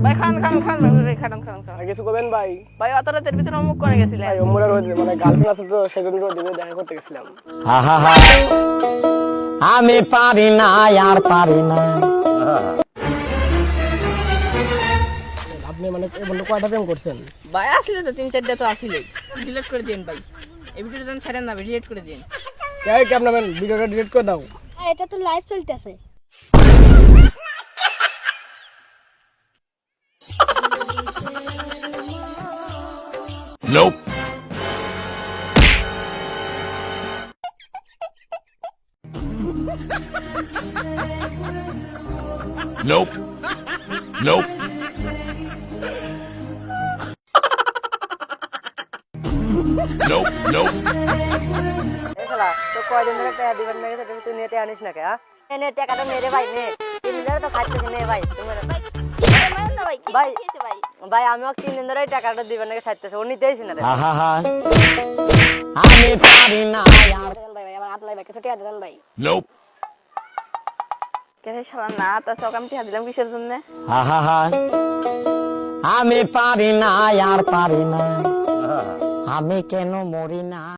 ভাই খান খান খান ভাই খান খান খান কিছু করবেন ভাই? ভাই অত রাতের ভিতরে অমুক করে গেছিলেন ভাই ওমরার মানে গার্লফ্রেন্ড আছে তো সেজন্য ওদিকে দেখা করতে গেছিলাম। আমি পারি না আর পারি না। আপনি মানে বন্ধু কয়টা প্রেম করছেন? ভাই আসলে তো 3-4টা তো আসিলই ডিলিট করে দেন ভাই এই ভিডিওটা যেন ছাড়েন না ডিলিট করে দেন এই ক্যামেরাম্যান ভিডিওটা ডিলিট করে দাও। এটা তো লাইভ চলতেছে। Nope. Nope. Nope. Nope. Nope. এই শালা তো কয়দিন ধরে টাকা দিবেন না গেছে তুই নেটে আনিস না কে হ্যাঁ নে টাকাটা নে রে ভাই নে 3 দিন ধরে তো খাচ্ছিস নে ভাই তুমি ভাই ভাই আমিও 3 দিন ধরে টাকাটা দিবেন না খাইতেছে ও নিতেইছ না রে আমি পারি না আর ভাই আমার হাত লাই ভাই কিছু টাকা দেন ভাই Nope. কে শালা না তা সব আমি টিয়া দিলাম কিসের জন্য আমি পারি না আর পারি না। আমি কেন মরি না।